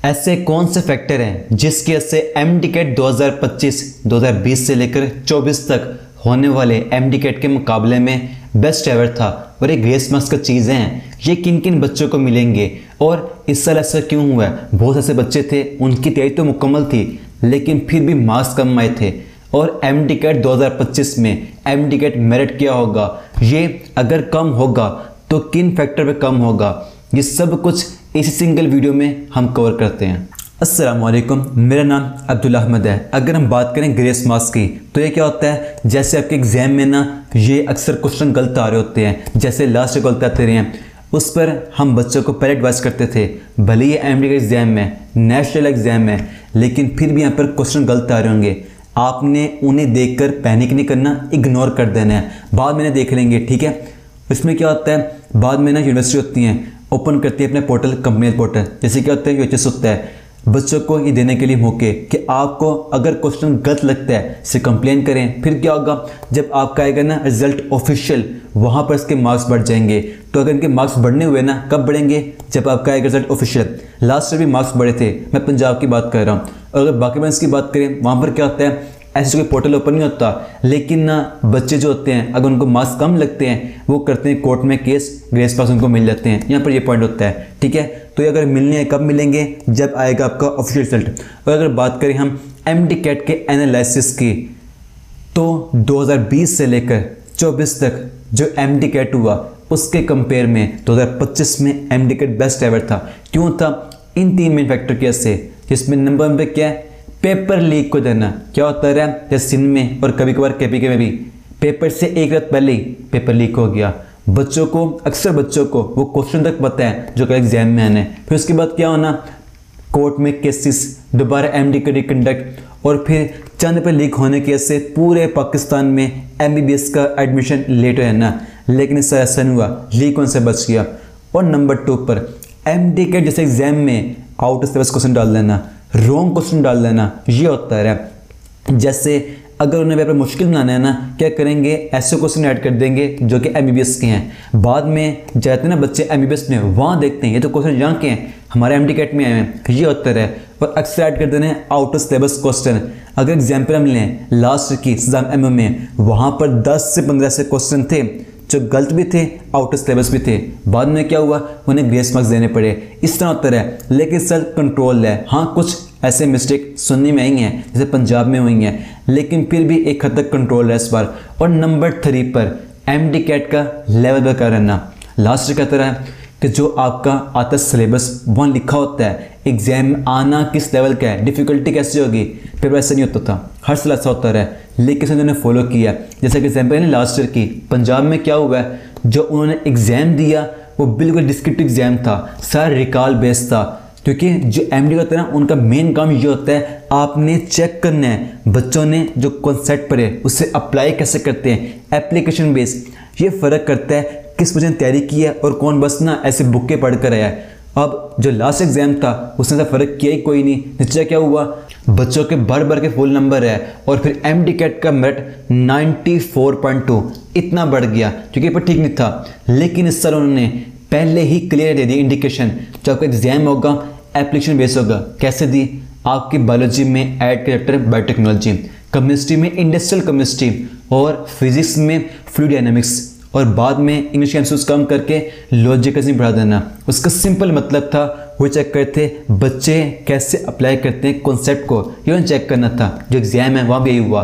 ऐसे कौन से फैक्टर हैं जिसकी वजह से एमडीकेट 2025-2020 से लेकर 24 तक होने वाले एमडीकेट के मुकाबले में बेस्ट एवर था। और ये ग्रेस मार्क्स का चीज़ें हैं, ये किन किन बच्चों को मिलेंगे और इस साल ऐसा क्यों हुआ है। बहुत ऐसे बच्चे थे उनकी तैयारी तो मुकम्मल थी लेकिन फिर भी मार्क्स कम आए थे। और एमडीकेट 2025 में एमडीकेट मेरिट क्या होगा, ये अगर कम होगा तो किन फैक्टर पे कम होगा, ये सब कुछ इसी सिंगल वीडियो में हम कवर करते हैं। अस्सलाम वालेकुम, मेरा नाम अब्दुल्ला अहमद है। अगर हम बात करें ग्रेस मार्क्स की तो ये क्या होता है, जैसे आपके एग्जाम में ना ये अक्सर क्वेश्चन गलत आ रहे होते हैं, जैसे लास्ट गलत आते रहे हैं, उस पर हम बच्चों को पहले एडवाइस करते थे भले ही एमडीकेट एग्जाम में नेशनल एग्जाम में, लेकिन फिर भी यहाँ पर क्वेश्चन गलत आ रहे होंगे, आपने उन्हें देखकर पैनिक नहीं करना, इग्नोर कर देना है, बाद में देख लेंगे, ठीक है। इसमें क्या होता है, बाद में ना यूनिवर्सिटी होती हैं ओपन करती है अपने पोर्टल, कंपनी पोर्टल, जैसे क्या होता है यूएचएस होता है, बच्चों को ये देने के लिए मौके कि आपको अगर क्वेश्चन गलत लगता है इसे कंप्लेन करें। फिर क्या होगा, जब आपका आएगा ना रिजल्ट ऑफिशियल, वहाँ पर इसके मार्क्स बढ़ जाएंगे। तो अगर इनके मार्क्स बढ़ने हुए ना, कब बढ़ेंगे, जब आपका आएगा रिजल्ट ऑफिशियल। लास्ट ईयर भी मार्क्स बढ़े थे, मैं पंजाब की बात कर रहा हूँ। और अगर बाकी बैंस की बात करें, वहाँ पर क्या होता है, ऐसे कोई पोर्टल ओपन नहीं होता, लेकिन ना बच्चे जो होते हैं अगर उनको मार्क्स कम लगते हैं वो करते हैं कोर्ट में केस, ग्रेस पास उनको मिल जाते हैं। यहाँ पर ये पॉइंट होता है, ठीक है। तो ये अगर मिलने हैं कब मिलेंगे, जब आएगा आपका ऑफिशियल रिजल्ट। और अगर बात करें हम एमडीकेट के एनालिसिस की, तो 2020 से लेकर 24 तक जो एमडीकेट हुआ उसके कंपेयर में 2025 में एमडीकेट बेस्ट एवर था। क्यों था, इन तीन मेन फैक्टर की वजह से, जिसमें नंबर पे क्या है, पेपर लीक को देना। क्या होता है, जैसे सिंध में और कभी कभार केपीके में भी पेपर से एक रात पहले ही पेपर लीक हो गया। बच्चों को, अक्सर बच्चों को वो क्वेश्चन तक पता है जो कल एग्जाम में आने, फिर उसके बाद क्या होना, कोर्ट में केसेस, दोबारा एमडीकेट रिकंडक्ट, और फिर चंद पे लीक होने की वजह से पूरे पाकिस्तान में एमबीबीएस का एडमिशन लेट हो जाना। लेकिन इससे ऐसा नहीं हुआ, लीक होने से बच गया। और नंबर 2 पर एमडीकेट जैसे एग्जाम में आउट ऑफ सिलेबस क्वेश्चन डाल देना, रॉन्ग क्वेश्चन डाल देना, ये होता है। जैसे अगर उन्हें पेपर मुश्किल बनाना है ना, क्या करेंगे, ऐसे क्वेश्चन ऐड कर देंगे जो कि एमबीबीएस के हैं। बाद में जाते हैं ना बच्चे एमबीबीएस में, वहाँ देखते हैं ये तो क्वेश्चन यहाँ के हैं, हमारे एमडीकेट में आए हैं, ये होता है। और अक्सर ऐड कर देने हैं आउट ऑफ सिलेबस क्वेश्चन। अगर एग्जाम्पल हम लें लास्ट की एग्जाम एमए में, वहाँ पर 10 से 15 से क्वेश्चन थे जो गलत भी थे, आउट ऑफ सिलेबस भी थे। बाद में क्या हुआ, उन्हें ग्रेस मार्क्स देने पड़े। इस तरह होता है, लेकिन सेल्फ कंट्रोल है। हाँ, कुछ ऐसे मिस्टेक सुनने में आई हैं जैसे पंजाब में हुई हैं, लेकिन फिर भी एक हद तक कंट्रोल है इस बार। और नंबर 3 पर एमडीकेट का लेवल बरकरार रहना। लास्ट कहता रहा है कि जो आपका आता सिलेबस वहाँ लिखा होता है, एग्जाम में आना किस लेवल का है, डिफ़िकल्टी कैसे होगी, फिर वैसा नहीं होता था, हर साल ऐसा होता रहा है। लेकिन उन्होंने फॉलो किया, जैसे कि एग्जाम्पल है लास्ट ईयर की पंजाब में क्या हुआ है, जो उन्होंने एग्ज़ाम दिया वो बिल्कुल डिस्क्रिप्टिव एग्जाम था, सारा रिकॉल बेस्ड था। क्योंकि जो एमडी होता है ना, उनका मेन काम ये होता है, आपने चेक करना है बच्चों ने जो कॉन्सेप्ट पढ़े उसे अप्लाई कैसे करते हैं, एप्लीकेशन बेस्ड। ये फ़र्क करता है किस बच्चे ने तैयारी की है और कौन बस ना ऐसे बुक पढ़ कर आया है। अब जो लास्ट एग्जाम था उसने ऐसा फ़र्क किया ही कोई नहीं। नतीजा क्या हुआ, बच्चों के बढ़ के फुल नंबर है, और फिर एमडीकेट का मेरिट 94.2 इतना बढ़ गया, क्योंकि पेपर ठीक नहीं था। लेकिन इस साल उन्होंने पहले ही क्लियर दे दी इंडिकेशन, जब आपका एग्जाम होगा एप्लीकेशन बेस होगा। कैसे दी, आपकी बायोलॉजी में ऐड कैरेक्टर बायोटेक्नोलॉजी, केमिस्ट्री में इंडस्ट्रियल केमिस्ट्री, और फिजिक्स में फ्लूइड डायनामिक्स, और बाद में इंग्लिश एमसीक्यूज कम करके लॉजिकल से बढ़ा देना। उसका सिंपल मतलब था वो चेक करते बच्चे कैसे अप्लाई करते हैं कॉन्सेप्ट को, ये चेक करना था। जो एग्जाम है वहाँ भी यही हुआ।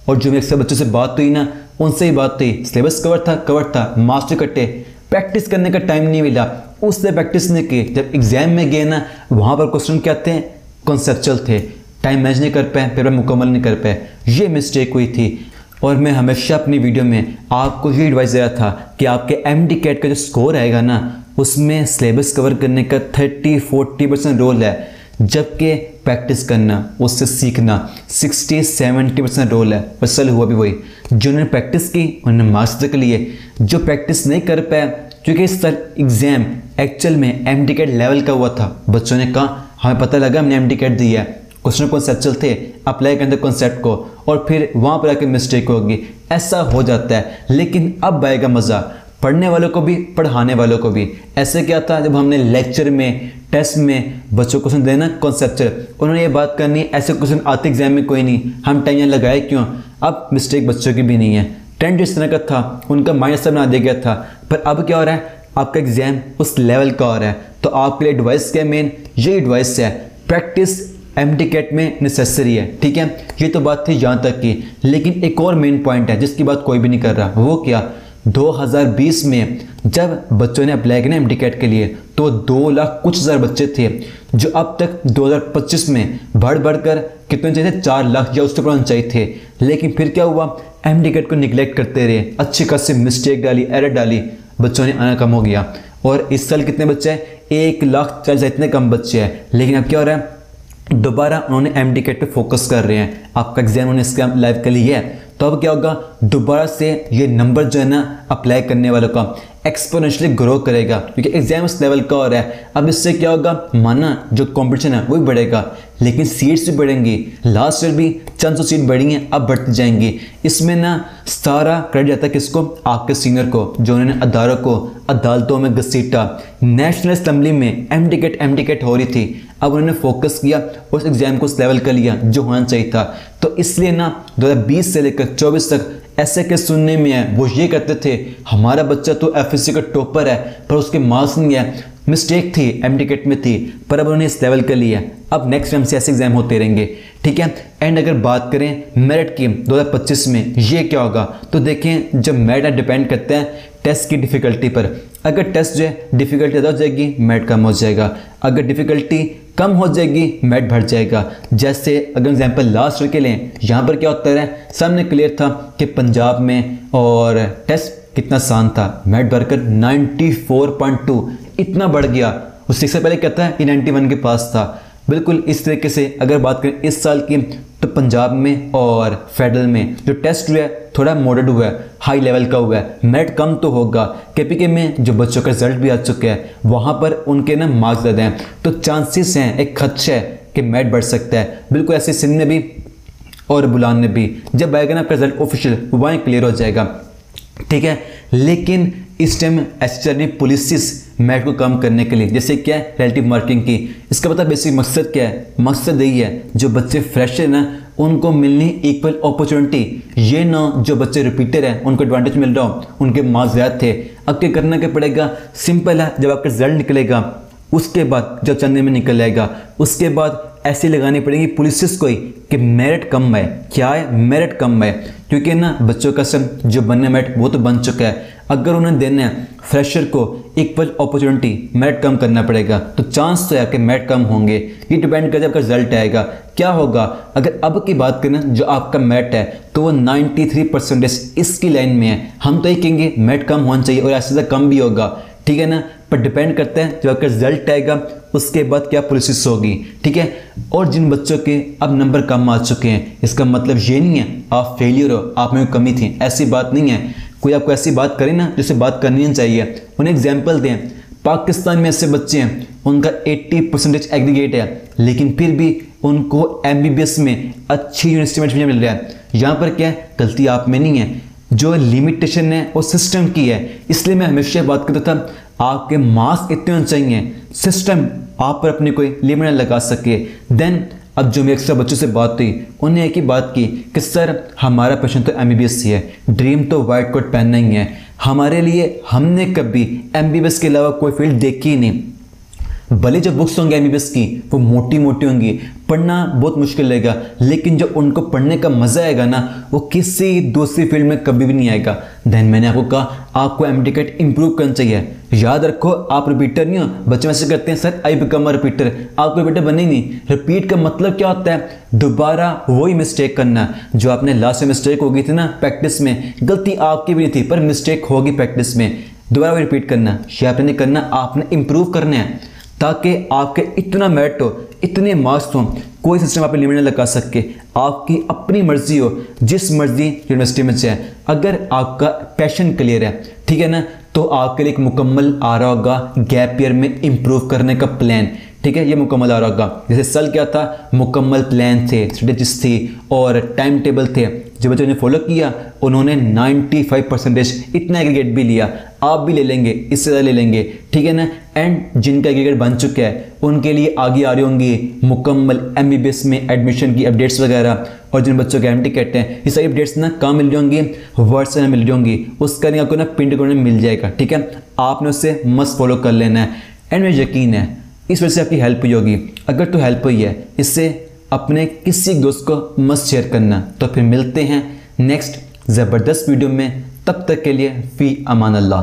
और जो मेरे अक्सर बच्चों से बात हुई ना, उनसे ही बात हुई, सिलेबस कवर था, मास्टर कटे, प्रैक्टिस करने का टाइम नहीं मिला, उससे प्रैक्टिस नहीं की। जब एग्जाम में गए ना, वहाँ पर क्वेश्चन क्या थे, कॉन्सेप्चुअल थे, टाइम मैनेज नहीं कर पाए, पेपर मुकम्मल नहीं कर पाए, ये मिस्टेक हुई थी। और मैं हमेशा अपनी वीडियो में आपको ये एडवाइस दे रहा था कि आपके एमडीकेट का जो स्कोर आएगा ना, उसमें सिलेबस कवर करने का 30-40% रोल है, जबकि प्रैक्टिस करना, उससे सीखना 60-70% रोल है। और सल हुआ भी वही, जिन्होंने प्रैक्टिस की उन्होंने मार्क्स तक लिए, जो प्रैक्टिस नहीं कर पाया, क्योंकि इस साल एग्जाम एक्चुअल में एमडीकेट लेवल का हुआ था, बच्चों ने कहा हमें पता लगा हमने एमडीकेट दिया है, क्वेश्चन कॉन्सेप्चुअल थे, अप्लाई करते कॉन्सेप्ट को, और फिर वहाँ पर आके मिस्टेक होगी, ऐसा हो जाता है। लेकिन अब आएगा मज़ा, पढ़ने वालों को भी पढ़ाने वालों को भी। ऐसे क्या था, जब हमने लेक्चर में टेस्ट में बच्चों को क्वेश्चन देना कॉन्सेप्चुअल, उन्होंने ये बात करनी ऐसे क्वेश्चन आते एग्जाम में कोई नहीं, हम टाइम यहाँ लगाए क्यों। अब मिस्टेक बच्चों की भी नहीं है, ट्रेंड जिस तरह का था उनका माइंड सब बना दिया गया था। पर अब क्या हो रहा है, आपका एग्जाम उस लेवल का हो रहा है। तो आपके लिए एडवाइस क्या मेन, ये एडवाइस है प्रैक्टिस MTCAT में नेसेसरी है। ठीक है, ये तो बात थी यहाँ तक की। लेकिन एक और मेन पॉइंट है जिसकी बात कोई भी नहीं कर रहा, वो क्या, 2020 में जब बच्चों ने अप्लाई किया MTCAT के लिए तो 2 लाख कुछ हज़ार बच्चे थे, जो अब तक 2025 में बढ़ बढ़कर कितने चाहिए थे, 4 लाख या उससे ऊपर चाहिए थे। लेकिन फिर क्या हुआ, MTCAT को निगलेक्ट करते रहे, अच्छी खासी मिस्टेक डाली, एरर डाली, बच्चों ने आना कम हो गया। और इस साल कितने बच्चे हैं, 1,40,000 इतने कम बच्चे हैं। लेकिन अब क्या हो रहा है, दोबारा उन्होंने MTCAT पे फोकस कर रहे हैं, आपका एग्जाम उन्होंने इसका लाइव कर लिया है। तो अब क्या होगा, दोबारा से ये नंबर जो है ना अप्लाई करने वालों का एक्सपोनेंशियली ग्रो करेगा, क्योंकि एग्जाम उस लेवल का हो रहा है। अब इससे क्या होगा, माना जो कंपटीशन है वो भी बढ़ेगा, लेकिन सीट्स भी बढ़ेंगी। लास्ट ईयर भी 400 सीट बढ़ी हैं, अब बढ़ती जाएंगी। इसमें ना सारा क्रेडिट जाता है किसको, आपके सीनियर को, जो उन्होंने अदारों को अदालतों में घसीटा। नेशनल असेंबली में MTCAT हो रही थी, अब उन्होंने फोकस किया उस एग्जाम को उस लेवल का लिया जो होना चाहिए था। तो इसलिए ना 2020 से लेकर 24 तक ऐसे के सुनने में है, वो ये कहते थे हमारा बच्चा तो FSC का टॉपर है पर उसके मार्क्स नहीं है। मिस्टेक थी, MTCAT में थी, पर अब उन्होंने इस लेवल का लिया। अब नेक्स्ट टाइम से ऐसे एग्जाम होते रहेंगे। ठीक है, एंड अगर बात करें मेरिट की 2025 में ये क्या होगा, तो देखें जब मेरिट डिपेंड करता है टेस्ट की डिफ़िकल्टी पर। अगर टेस्ट जो है डिफ़िकल्टी ज़्यादा हो जाएगी, मेरिट कम हो जाएगा। अगर डिफ़िकल्टी कम हो जाएगी, मेरिट बढ़ जाएगा। जैसे अगर एग्जाम्पल लास्ट ईयर के लिए, यहाँ पर क्या होता है, सामने क्लियर था कि पंजाब में और टेस्ट कितना आसान था, मेरिट बढ़कर 94.2 इतना बढ़ गया। उससे पहले कहता है ये 91 के पास था। बिल्कुल इस तरीके से अगर बात करें इस साल की, तो पंजाब में और फेडरल में जो टेस्ट हुआ है थोड़ा मॉडरेट हुआ है, हाई लेवल का हुआ है, मेरिट कम तो होगा। KPK में जो बच्चों का रिजल्ट भी आ चुका है, वहाँ पर उनके ना मार्क्स ज़्यादा हैं, तो चांसेस हैं, एक खदशा है कि मेरिट बढ़ सकता है। बिल्कुल ऐसे सिंध में भी और बुलान में भी जब आएगा ना आपका रिजल्ट ऑफिशियल, वहीं क्लियर हो जाएगा। ठीक है, लेकिन इस टाइम ऐसी चल रही पॉलिसीज मेरिट को कम करने के लिए, जैसे क्या है रिलेटिव मार्किंग की। इसका पता बेसिक मकसद क्या है, मकसद यही है जो बच्चे फ्रेश है ना उनको मिलनी इक्वल अपॉर्चुनिटी, ये ना जो बच्चे रिपीटर हैं उनको एडवांटेज मिल रहा हो, उनके मार्क्स ज़्यादा थे। अब क्या करना क्या पड़ेगा, सिंपल है, जब आपका रिजल्ट निकलेगा उसके बाद जब चंदे में निकल जाएगा, उसके बाद ऐसी लगानी पड़ेगी पुलिस को ही कि मेरिट कम है। क्या है, मेरिट कम है, क्योंकि ना बच्चों का सब जो बनने मेरिट वो तो बन चुका है। अगर उन्हें देना है फ्रेशर को इक्वल अपॉर्चुनिटी, मेरिट कम करना पड़ेगा, तो चांस तो है कि मेरिट कम होंगे। ये डिपेंड करता है आपका रिजल्ट आएगा क्या होगा। अगर अब की बात करें जो आपका मेरिट है तो वो 93% इसकी लाइन में है, हम तो ये कहेंगे मेरिट कम होना चाहिए और ऐसे से कम भी होगा। ठीक है ना, पर डिपेंड करता है जो आपका रिजल्ट आएगा उसके बाद क्या प्रोसेस होगी। ठीक है, और जिन बच्चों के अब नंबर कम आ चुके हैं, इसका मतलब ये नहीं है आप फेलियर हो, आप में कमी थी, ऐसी बात नहीं है। कोई आपको ऐसी बात करे ना जिससे बात करनी नहीं चाहिए, उन्हें एग्जाम्पल दें। पाकिस्तान में ऐसे बच्चे हैं उनका 80% एग्रीगेट है, लेकिन फिर भी उनको MBBS में अच्छी यूनिवर्सिटी में एडमिशन मिल रहा है। यहाँ पर क्या है, गलती आप में नहीं है, जो लिमिटेशन है वो सिस्टम की है। इसलिए मैं हमेशा बात करता था आपके मार्क्स इतने होने चाहिए, सिस्टम आप पर अपनी कोई लिमिट लगा सके। देन अब जो मेरे एक्स्ट्रा बच्चों से बात हुई, उन्हें एक ही बात की कि सर हमारा पैशन तो MBBS ही है, ड्रीम तो वाइट कोट पहनना ही है हमारे लिए। हमने कभी MBBS के अलावा कोई फील्ड देखी ही नहीं। भले जो बुक्स होंगे MBBS की वो मोटी मोटी होंगी, पढ़ना बहुत मुश्किल लगेगा, लेकिन जो उनको पढ़ने का मज़ा आएगा ना वो किसी दूसरी फील्ड में कभी भी नहीं आएगा। देन मैंने आपको कहा आपको MTCAT इंप्रूव करना चाहिए। याद रखो आप रिपीटर नहीं हो। बच्चे मैसेज करते हैं sir I become a repeater, आपको रिपीटर बनने ही नहीं। रिपीट का मतलब क्या होता है, दोबारा वही मिस्टेक करना जो आपने लास्ट में मिस्टेक हो गई थी ना प्रैक्टिस में, गलती आपकी भी नहीं थी पर मिस्टेक होगी प्रैक्टिस में, दोबारा वही रिपीट करना। ये आपने नहीं करना, आपने इंप्रूव करना है ताकि आपके इतना मेरिट हो, इतने मार्क्स हो, कोई सिस्टम आप लिमिट न लगा सके। आपकी अपनी मर्जी हो, जिस मर्जी यूनिवर्सिटी में जाए। अगर आपका पैशन क्लियर है, ठीक है ना, तो आपके लिए एक मुकम्मल आ रहा होगा गैप ईयर में इंप्रूव करने का प्लान। ठीक है, ये मुकम्मल आ रहा होगा। जैसे साल क्या था, मुकम्मल प्लान थे, स्ट्रेटेजीज थी और टाइम टेबल थे। जो बच्चों ने फॉलो किया उन्होंने 95% इतना एग्रीगेट भी लिया। आप भी ले लेंगे, इससे ज़्यादा ले लेंगे, ठीक है ना। एंड जिनका क्रिकेट बन चुका है उनके लिए आगे आ रही होंगी मुकम्मल MBBS में एडमिशन की अपडेट्स वगैरह, और जिन बच्चों के M.Tech हैं ये सारी अपडेट्स ना कहाँ मिल रही होंगी, व्हाट्सएप में मिल रही होंगी। उसका लिंक आपको ना पिन करने में मिल जाएगा, ठीक है। आपने उससे मस्त फॉलो कर लेना है। एंड मुझे यकीन है इस वजह से आपकी हेल्प हुई होगी। अगर तो हेल्प हुई है इससे अपने किसी दोस्त को मस्त शेयर करना। तो फिर मिलते हैं नेक्स्ट ज़बरदस्त वीडियो में, तब तक के लिए फ़ी अमान अल्लाह।